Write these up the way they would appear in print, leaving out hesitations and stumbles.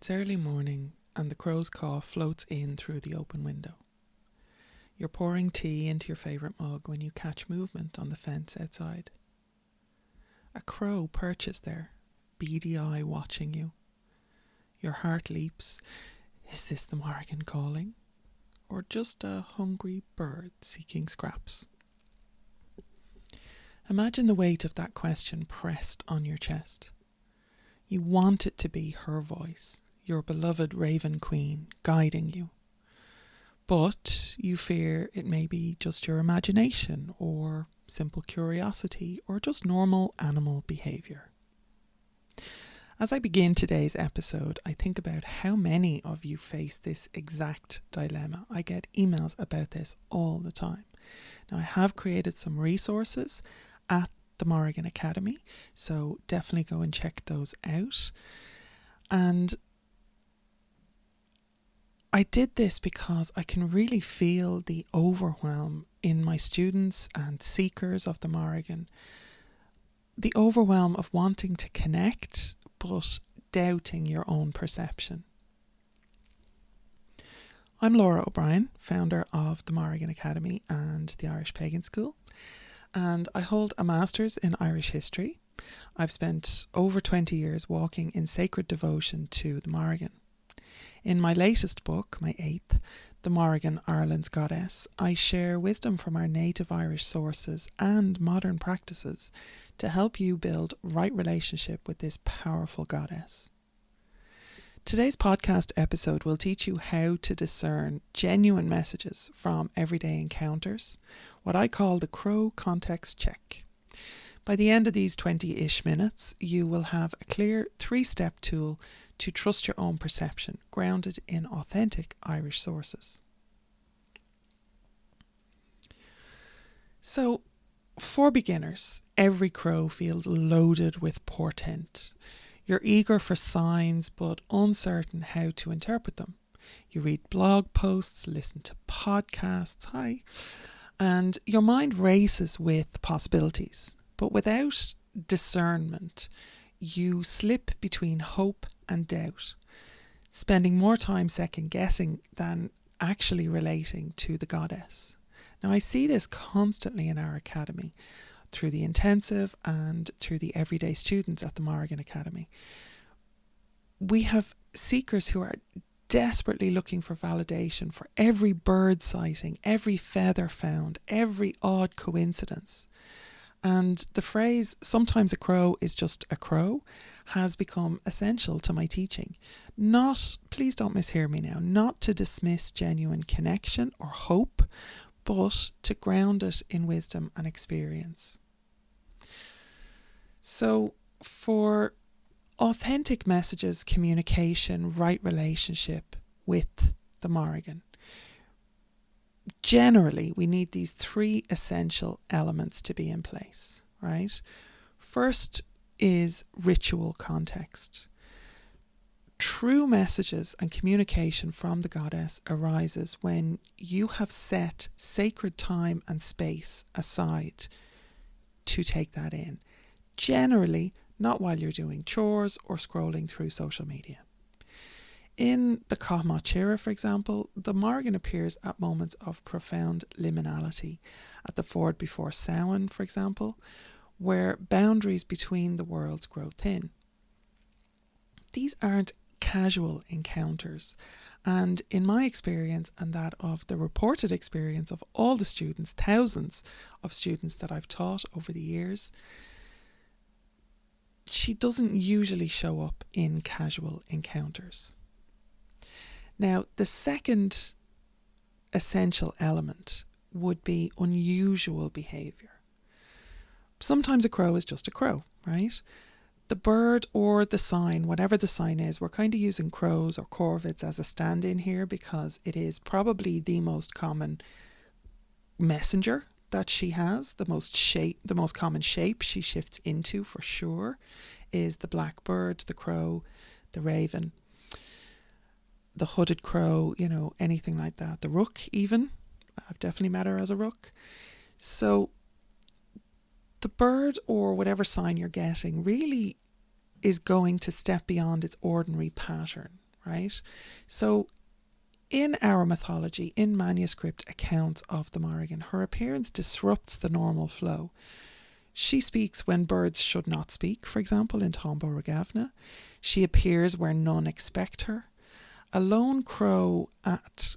It's early morning and the crow's caw floats in through the open window. You're pouring tea into your favourite mug when you catch movement on the fence outside. A crow perches there, beady eye watching you. Your heart leaps. Is this the Morrigan calling? Or just a hungry bird seeking scraps? Imagine the weight of that question pressed on your chest. You want it to be her voice, your beloved raven queen, guiding you. But you fear it may be just your imagination, or simple curiosity, or just normal animal behaviour. As I begin today's episode, I think about how many of you face this exact dilemma. I get emails about this all the time. Now, I have created some resources at the Morrigan Academy, so definitely go and check those out. And I did this because I can really feel the overwhelm in my students and seekers of the Morrigan. The overwhelm of wanting to connect, but doubting your own perception. I'm Laura O'Brien, founder of the Morrigan Academy and the Irish Pagan School, and I hold a Master's in Irish History. I've spent over 20 years walking in sacred devotion to the Morrigan. In my latest book, my 8th, The Morrigan, Ireland's Goddess, I share wisdom from our native Irish sources and modern practices to help you build right relationship with this powerful goddess. Today's podcast episode will teach you how to discern genuine messages from everyday encounters, what I call the crow context check. By the end of these 20-ish minutes, you will have a clear 3-step tool to trust your own perception, grounded in authentic Irish sources. So, for beginners, every crow feels loaded with portent. You're eager for signs, but uncertain how to interpret them. You read blog posts, listen to podcasts, and your mind races with possibilities. But without discernment, you slip between hope and doubt, spending more time second guessing than actually relating to the goddess. Now, I see this constantly in our academy, through the intensive and through the everyday students at the Morrigan Academy. We have seekers who are desperately looking for validation for every bird sighting, every feather found, every odd coincidence. And the phrase, sometimes a crow is just a crow, has become essential to my teaching. Please don't mishear me now, not to dismiss genuine connection or hope, but to ground it in wisdom and experience. So for authentic messages, communication, right relationship with the Morrigan, generally we need these 3 essential elements to be in place, right? First is ritual context. True messages and communication from the goddess arises when you have set sacred time and space aside to take that in. Generally, not while you're doing chores or scrolling through social media. In the Chira, for example, the Morrigan appears at moments of profound liminality. At the ford before Samhain, for example, where boundaries between the worlds grow thin. These aren't casual encounters, and in my experience and that of the reported experience of all the students, thousands of students that I've taught over the years, she doesn't usually show up in casual encounters. Now, the second essential element would be unusual behaviour. Sometimes a crow is just a crow, right? The bird or the sign, whatever the sign is, we're kind of using crows or corvids as a stand-in here because it is probably the most common messenger that she has. The most common shape she shifts into, for sure, is the blackbird, the crow, the raven, the hooded crow, anything like that. The rook even. I've definitely met her as a rook. So the bird or whatever sign you're getting really is going to step beyond its ordinary pattern, right? So in our mythology, in manuscript accounts of the Morrigan, her appearance disrupts the normal flow. She speaks when birds should not speak, for example, in Tombo Regavna. She appears where none expect her. A lone crow at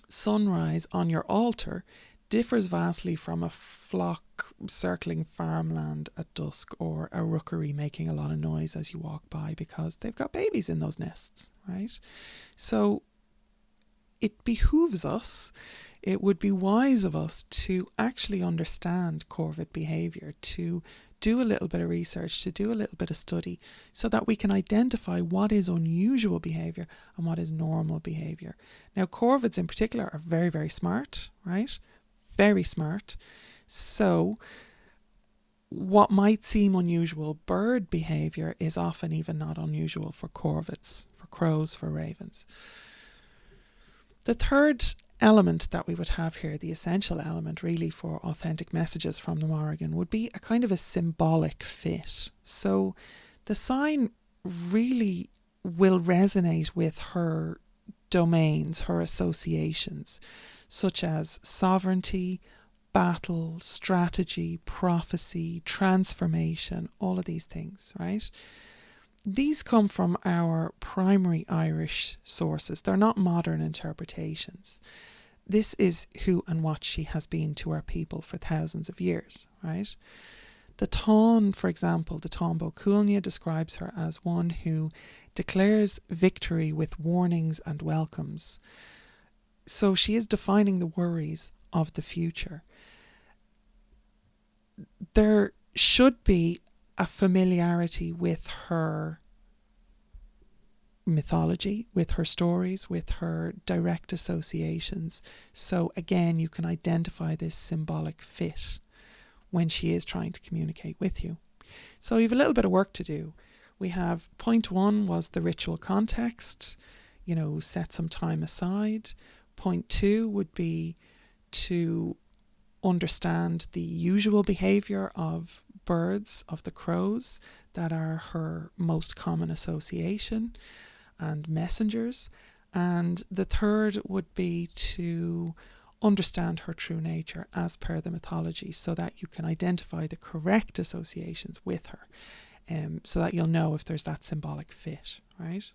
sunrise on your altar differs vastly from a flock circling farmland at dusk, or a rookery making a lot of noise as you walk by, because they've got babies in those nests, right? So it behooves us, it would be wise of us to actually understand corvid behaviour, to do a little bit of research, to do a little bit of study, so that we can identify what is unusual behaviour and what is normal behaviour. Now, corvids in particular are very, very smart, right? Very smart. So what might seem unusual bird behaviour is often even not unusual for corvids, for crows, for ravens. The third element that we would have here, the essential element really for authentic messages from the Morrigan, would be a kind of a symbolic fit. So the sign really will resonate with her domains, her associations, such as sovereignty, battle, strategy, prophecy, transformation, all of these things, right? These come from our primary Irish sources. They're not modern interpretations. This is who and what she has been to our people for thousands of years, right? The Táin, for example, the Táin Bó Cúailnge, describes her as one who declares victory with warnings and welcomes. So she is defining the worries of the future. There should be a familiarity with her mythology, with her stories, with her direct associations. So again, you can identify this symbolic fit when she is trying to communicate with you. So you have a little bit of work to do. We have point 1 was the ritual context, set some time aside. Point 2 would be to understand the usual behaviour of birds, of the crows, that are her most common association and messengers. And the third would be to understand her true nature as per the mythology, so that you can identify the correct associations with her, so that you'll know if there's that symbolic fit, right?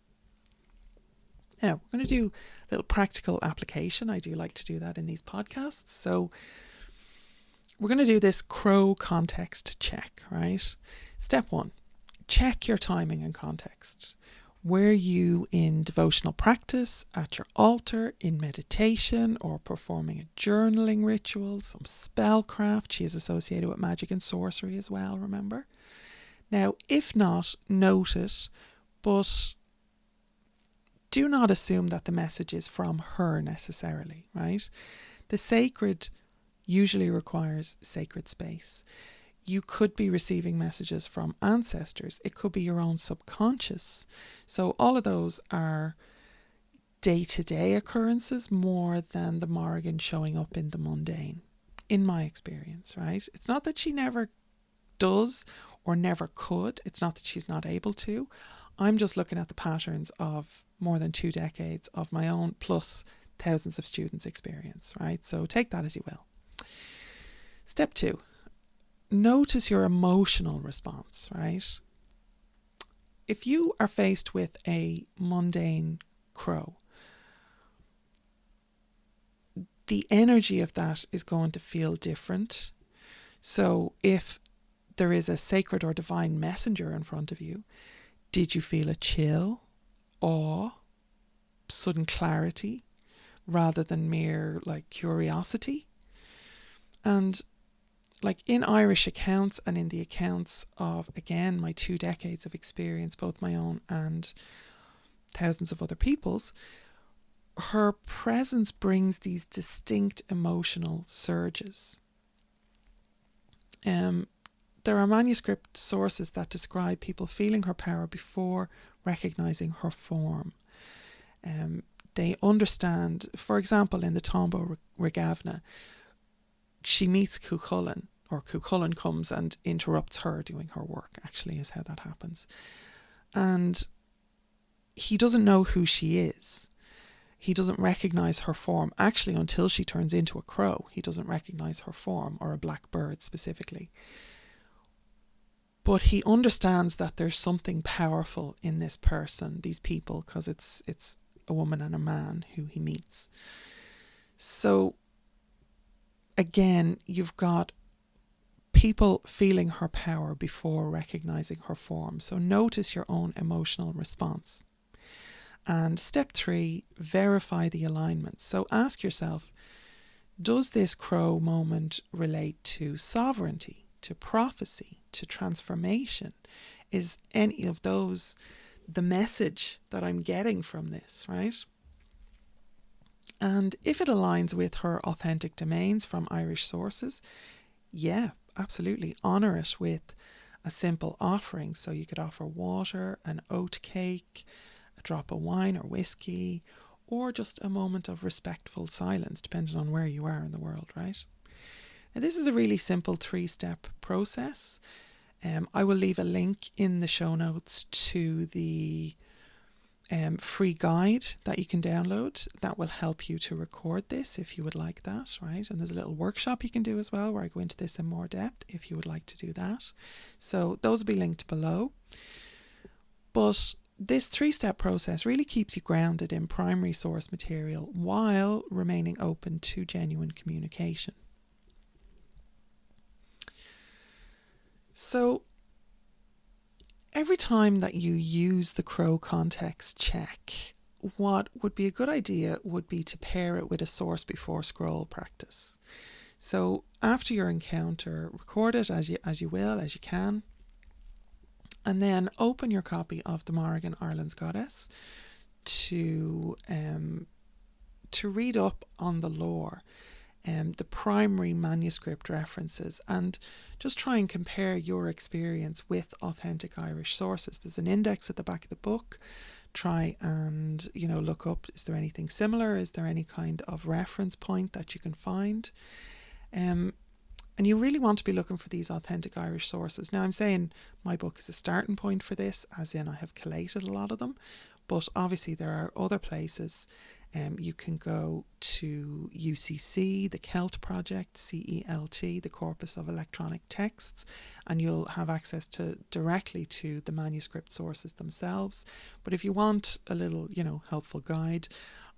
Now, we're going to do a little practical application. I do like to do that in these podcasts. So we're going to do this crow context check, right? Step 1, check your timing and context. Were you in devotional practice, at your altar, in meditation, or performing a journaling ritual, some spellcraft? She is associated with magic and sorcery as well, remember? Now, if not, note it, but do not assume that the message is from her necessarily, right? The sacred usually requires sacred space. You could be receiving messages from ancestors. It could be your own subconscious. So all of those are day-to-day occurrences more than the Morrigan showing up in the mundane, in my experience, right? It's not that she never does or never could. It's not that she's not able to. I'm just looking at the patterns of more than 2 decades of my own plus thousands of students' experience, right? So take that as you will. Step 2, notice your emotional response, right? If you are faced with a mundane crow, the energy of that is going to feel different. So if there is a sacred or divine messenger in front of you, did you feel a chill, awe, sudden clarity, rather than mere curiosity? And in Irish accounts and in the accounts of, again, my 2 decades of experience, both my own and thousands of other people's, her presence brings these distinct emotional surges. There are manuscript sources that describe people feeling her power before recognizing her form. They understand, for example, in the Tombo Regavna, she meets Cuchulainn, or Cuchulainn comes and interrupts her doing her work, actually, is how that happens. And he doesn't know who she is. He doesn't recognize her form. Actually, until she turns into a crow, he doesn't recognize her form, or a black bird specifically. But he understands that there's something powerful in this person, these people, because it's a woman and a man who he meets. So again, you've got people feeling her power before recognizing her form. So notice your own emotional response. And step 3, verify the alignment. So ask yourself, does this crow moment relate to sovereignty, to prophecy, to transformation? Is any of those the message that I'm getting from this, right? And if it aligns with her authentic domains from Irish sources, yeah, absolutely, honour it with a simple offering. So you could offer water, an oat cake, a drop of wine or whiskey, or just a moment of respectful silence, depending on where you are in the world, right? Now, this is a really simple 3-step process. I will leave a link in the show notes to the free guide that you can download that will help you to record this if you would like that, right? And there's a little workshop you can do as well where I go into this in more depth if you would like to do that. So those will be linked below. But this 3-step process really keeps you grounded in primary source material while remaining open to genuine communication. So every time that you use the crow context check, what would be a good idea would be to pair it with a source before scroll practice. So after your encounter, record it as you can, and then open your copy of the Morrigan, Ireland's Goddess to read up on the lore, the primary manuscript references, and just try and compare your experience with authentic Irish sources. There's an index at the back of the book. Try and, look up, is there anything similar? Is there any kind of reference point that you can find? And you really want to be looking for these authentic Irish sources. Now, I'm saying my book is a starting point for this, as in I have collated a lot of them, but obviously there are other places. You can go to UCC, the CELT project, CELT, the Corpus of Electronic Texts, and you'll have access directly to the manuscript sources themselves. But if you want a little, helpful guide,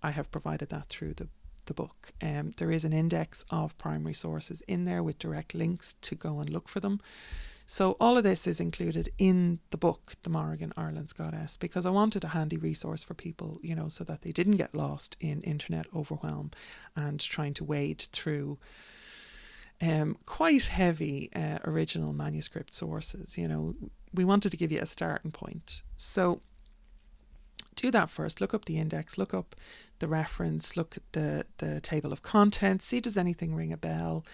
I have provided that through the book. There is an index of primary sources in there with direct links to go and look for them. So all of this is included in the book, The Morrigan, Ireland's Goddess, because I wanted a handy resource for people, so that they didn't get lost in internet overwhelm and trying to wade through quite heavy original manuscript sources. We wanted to give you a starting point. So do that first. Look up the index, look up the reference, look at the table of contents, see does anything ring a bell.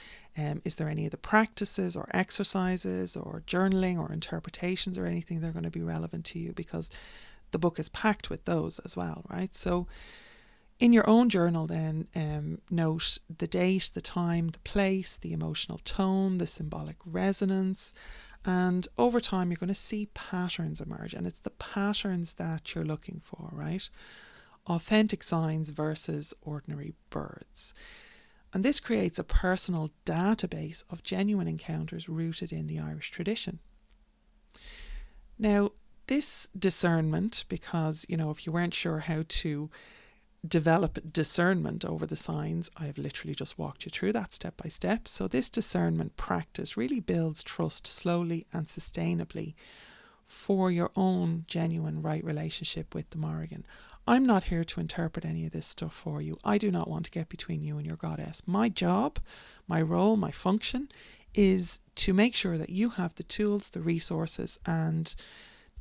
Is there any of the practices or exercises or journaling or interpretations or anything that are going to be relevant to you, because the book is packed with those as well, right? So in your own journal then, note the date, the time, the place, the emotional tone, the symbolic resonance, and over time you're going to see patterns emerge, and it's the patterns that you're looking for, right? Authentic signs versus ordinary birds. And this creates a personal database of genuine encounters rooted in the Irish tradition. Now, this discernment, because, if you weren't sure how to develop discernment over the signs, I have literally just walked you through that step by step. So this discernment practice really builds trust slowly and sustainably for your own genuine right relationship with the Morrigan. I'm not here to interpret any of this stuff for you. I do not want to get between you and your goddess. My job, my role, my function is to make sure that you have the tools, the resources, and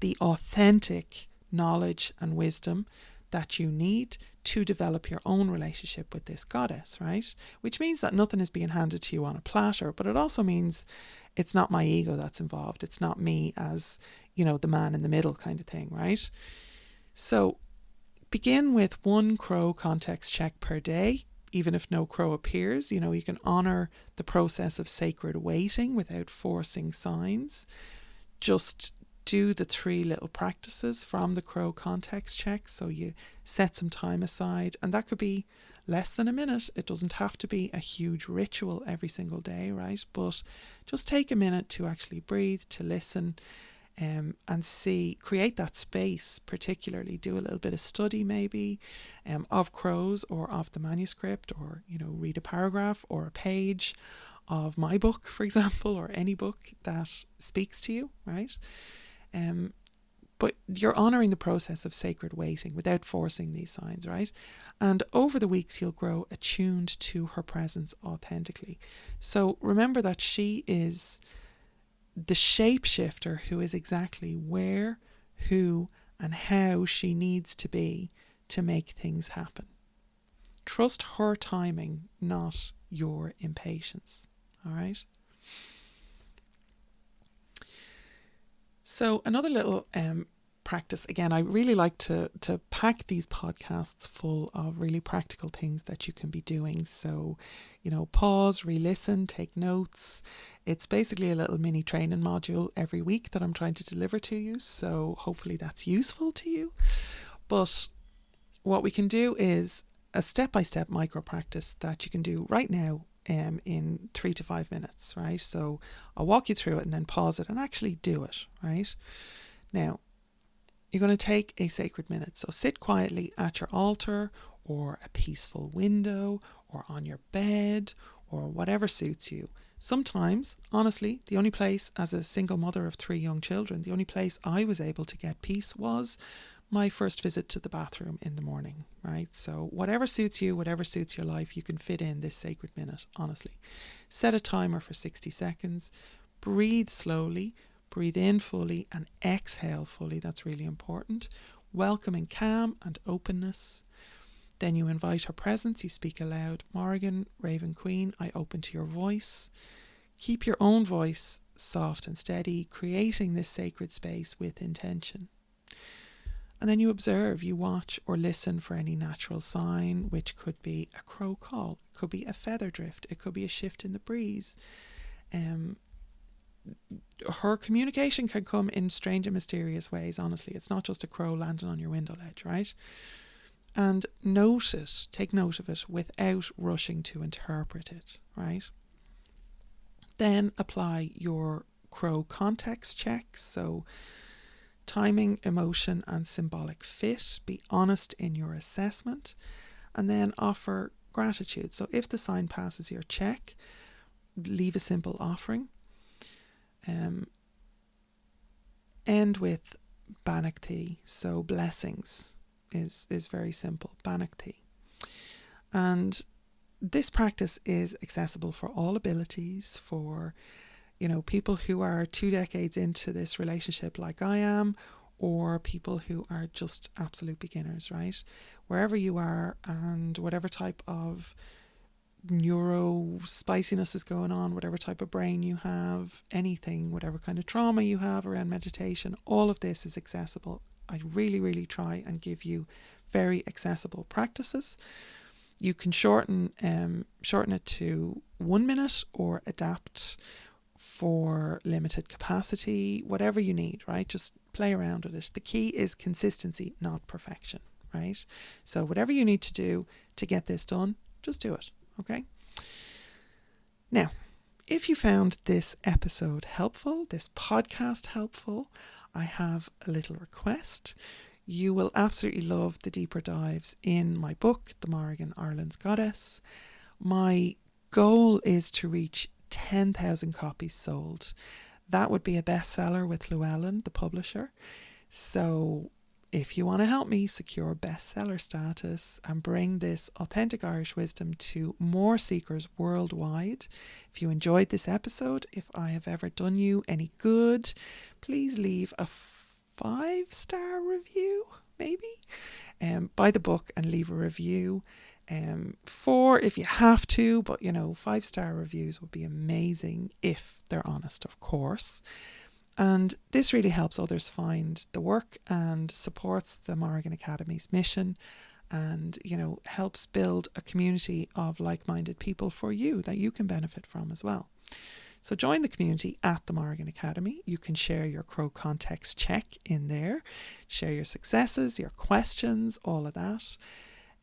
the authentic knowledge and wisdom that you need to develop your own relationship with this goddess, right? Which means that nothing is being handed to you on a platter, but it also means it's not my ego that's involved. It's not me as, the man in the middle kind of thing, right? So begin with one crow context check per day. Even if no crow appears, you can honor the process of sacred waiting without forcing signs. Just do the 3 little practices from the crow context check. So you set some time aside, and that could be less than a minute. It doesn't have to be a huge ritual every single day, right? But just take a minute to actually breathe, to listen, and create that space. Particularly do a little bit of study maybe of crows or of the manuscript, or read a paragraph or a page of my book, for example, or any book that speaks to you, right? But you're honouring the process of sacred waiting without forcing these signs, right? And over the weeks, you'll grow attuned to her presence authentically. So remember that she is the shapeshifter who is exactly where, who, and how she needs to be to make things happen. Trust her timing, not your impatience. All right? So another little practice. Again, I really like to pack these podcasts full of really practical things that you can be doing. So, pause, re-listen, take notes. It's basically a little mini training module every week that I'm trying to deliver to you. So hopefully that's useful to you. But what we can do is a step-by-step micro practice that you can do right now in 3 to 5 minutes, right? So I'll walk you through it and then pause it and actually do it, right? Now, you're going to take a sacred minute. So sit quietly at your altar or a peaceful window or on your bed or whatever suits you. Sometimes, honestly, the only place, as a single mother of 3 young children, the only place I was able to get peace was my first visit to the bathroom in the morning, right? So whatever suits you, whatever suits your life, you can fit in this sacred minute, honestly. Set a timer for 60 seconds. Breathe slowly. Breathe in fully and exhale fully. That's really important. Welcoming calm and openness. Then you invite her presence. You speak aloud. Morrigan, Raven Queen, I open to your voice. Keep your own voice soft and steady, creating this sacred space with intention. And then you observe, you watch or listen for any natural sign, which could be a crow call, it could be a feather drift, it could be a shift in the breeze. Her communication can come in strange and mysterious ways, honestly. It's not just a crow landing on your window ledge, right? And note it, take note of it without rushing to interpret it, right? Then apply your crow context checks. So timing, emotion, and symbolic fit. Be honest in your assessment. And then offer gratitude. So if the sign passes your check, leave a simple offering. End with banachti, so blessings is very simple, banachti. And this practice is accessible for all abilities, for people who are 2 decades into this relationship like I am, or people who are just absolute beginners, right? Wherever you are and whatever type of neuro spiciness is going on, whatever type of brain you have, anything, whatever kind of trauma you have around meditation, all of this is accessible. I really, really try and give you very accessible practices. You can shorten it to 1 minute or adapt for limited capacity, whatever you need, right? Just play around with it. The key is consistency, not perfection, right? So whatever you need to do to get this done, just do it. Okay. Now, if you found this episode helpful, this podcast helpful, I have a little request. You will absolutely love the deeper dives in my book, The Morrigan, Ireland's Goddess. My goal is to reach 10,000 copies sold. That would be a bestseller with Llewellyn, the publisher. So if you want to help me secure bestseller status and bring this authentic Irish wisdom to more seekers worldwide, if you enjoyed this episode, if I have ever done you any good, please leave a 5-star review, maybe. Buy the book and leave a review. 4 if you have to, but 5-star reviews would be amazing if they're honest, of course. And this really helps others find the work and supports the Morrigan Academy's mission and, helps build a community of like-minded people for you that you can benefit from as well. So join the community at the Morrigan Academy. You can share your crow context check in there, share your successes, your questions, all of that,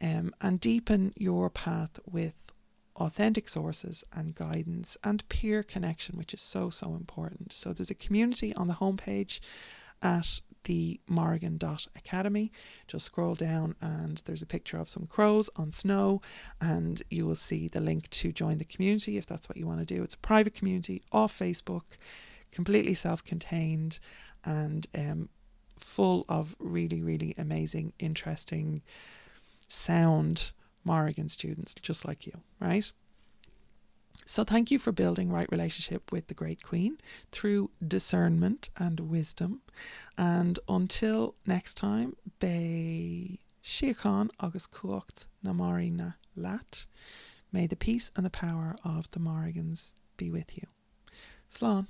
and deepen your path with authentic sources and guidance and peer connection, which is so important. So there's a community on the homepage at the Morrigan.academy. Just scroll down and there's a picture of some crows on snow, and you will see the link to join the community if that's what you want to do. It's a private community off Facebook, completely self-contained, and full of really amazing, interesting, sound Morrigan students just like you, right? So thank you for building right relationship with the Great Queen through discernment and wisdom. And until next time, Be Siachan agus Cuacht na Marina Lat. May the peace and the power of the Morrigans be with you. Slán.